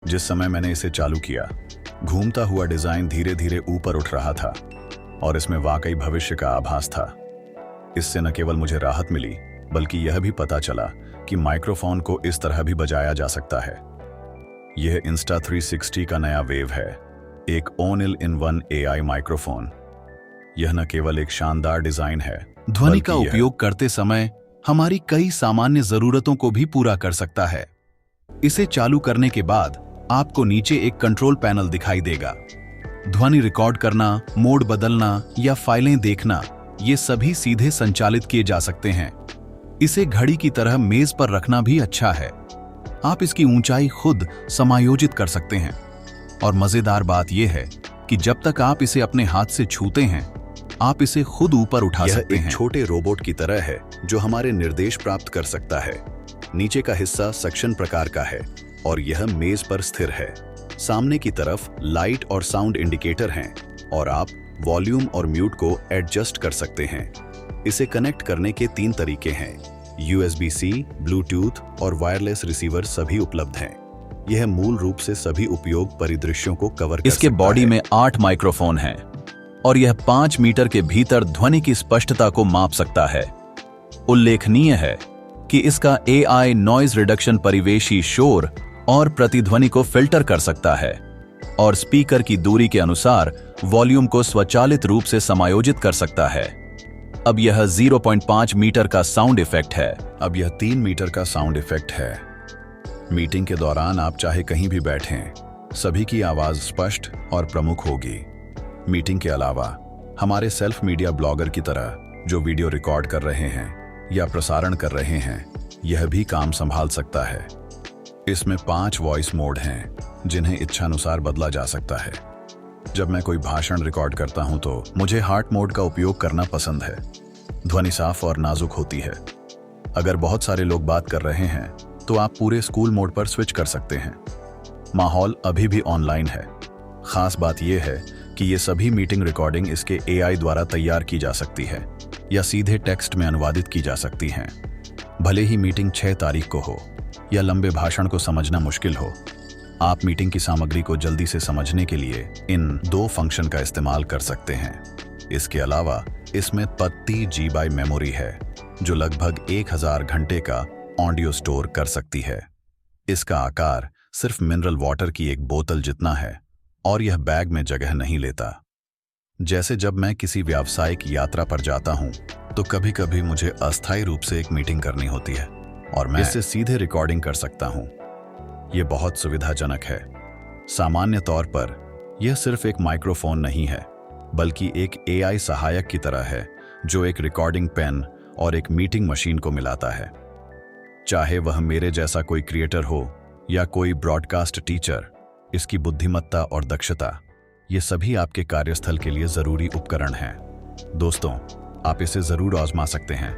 जिस समय मैंने इसे चालू किया, घूमता हुआ डिजाइन धीरे धीरे ऊपर उठ रहा था और इसमें वाकई भविष्य का आभास था। इससे न केवल मुझे राहत मिली, बल्कि यह भी पता चला कि माइक्रोफोन को इस तरह भी बजाया जा सकता है। यह Insta360 का नया वेव है, एक all-in-one AI माइक्रोफोन। यह न केवल एक शानदार डिजाइन है, ध्वनि का उपयोग करते समय हमारी कई सामान्य जरूरतों को भी पूरा कर सकता है। इसे चालू करने के बाद आपको नीचे एक कंट्रोल पैनल दिखाई देगा। ध्वनि रिकॉर्ड करना, मोड बदलना या फाइलें देखना, ये सभी सीधे संचालित किए जा सकते हैं। इसे घड़ी की तरह मेज पर रखना भी अच्छा है। आप इसकी ऊंचाई खुद समायोजित कर सकते हैं और मजेदार बात यह है कि जब तक आप इसे अपने हाथ से छूते हैं, आप इसे खुद ऊपर उठा सकते हैं। यह एक छोटे रोबोट की तरह है जो हमारे निर्देश प्राप्त कर सकता है। नीचे का हिस्सा सक्शन प्रकार का है और यह मेज पर स्थिर है। सामने की तरफ लाइट और साउंड इंडिकेटर हैं और आप वॉल्यूम और म्यूट को एडजस्ट कर सकते हैं। इसे कनेक्ट करने के 3 तरीके हैं। USB-C, ब्लूटूथ और वायरलेस रिसीवर सभी उपलब्ध हैं। यह मूल रूप से सभी उपयोग परिदृश्यों को कवर कर इसके बॉडी में 8 माइक्रोफोन हैं और यह 5 मीटर के भीतर ध्वनि की स्पष्टता को माप सकता है। उल्लेखनीय है कि इसका AI नॉइज रिडक्शन परिवेशी शोर और प्रतिध्वनि को फिल्टर कर सकता है और स्पीकर की दूरी के अनुसार वॉल्यूम को स्वचालित रूप से समायोजित कर सकता है। अब यह 0.5 मीटर का साउंड इफेक्ट है। अब यह 3 मीटर का साउंड इफेक्ट है। मीटिंग के दौरान आप चाहे कहीं भी बैठें, सभी की आवाज स्पष्ट और प्रमुख होगी। मीटिंग के अलावा हमारे सेल्फ मीडिया ब्लॉगर की तरह जो वीडियो रिकॉर्ड कर रहे हैं या प्रसारण कर रहे हैं, यह भी काम संभाल सकता है। इसमें 5 वॉइस मोड हैं जिन्हें इच्छानुसार बदला जा सकता है। जब मैं कोई भाषण रिकॉर्ड करता हूं तो मुझे हार्ट मोड का उपयोग करना पसंद है। ध्वनि साफ और नाजुक होती है। अगर बहुत सारे लोग बात कर रहे हैं तो आप पूरे स्कूल मोड पर स्विच कर सकते हैं। माहौल अभी भी ऑनलाइन है। खास बात यह है कि ये सभी मीटिंग रिकॉर्डिंग इसके AI द्वारा तैयार की जा सकती है या सीधे टेक्स्ट में अनुवादित की जा सकती हैं। भले ही मीटिंग 6 तारीख को हो या लंबे भाषण को समझना मुश्किल हो, आप मीटिंग की सामग्री को जल्दी से समझने के लिए इन 2 फंक्शन का इस्तेमाल कर सकते हैं। इसके अलावा इसमें 32 GB मेमोरी है जो लगभग 1000 घंटे का ऑडियो स्टोर कर सकती है। इसका आकार सिर्फ मिनरल वाटर की एक बोतल जितना है और यह बैग में जगह नहीं लेता। जैसे जब मैं किसी व्यावसायिक यात्रा पर जाता हूं तो कभी कभी मुझे अस्थायी रूप से एक मीटिंग करनी होती है और मैं इससे सीधे रिकॉर्डिंग कर सकता हूं। यह बहुत सुविधाजनक है। सामान्य तौर पर यह सिर्फ एक माइक्रोफोन नहीं है, बल्कि एक AI सहायक की तरह है जो एक रिकॉर्डिंग पेन और एक मीटिंग मशीन को मिलाता है। चाहे वह मेरे जैसा कोई क्रिएटर हो या कोई ब्रॉडकास्ट टीचर, इसकी बुद्धिमत्ता और दक्षता, ये सभी आपके कार्यस्थल के लिए जरूरी उपकरण हैं। दोस्तों, आप इसे जरूर आजमा सकते हैं।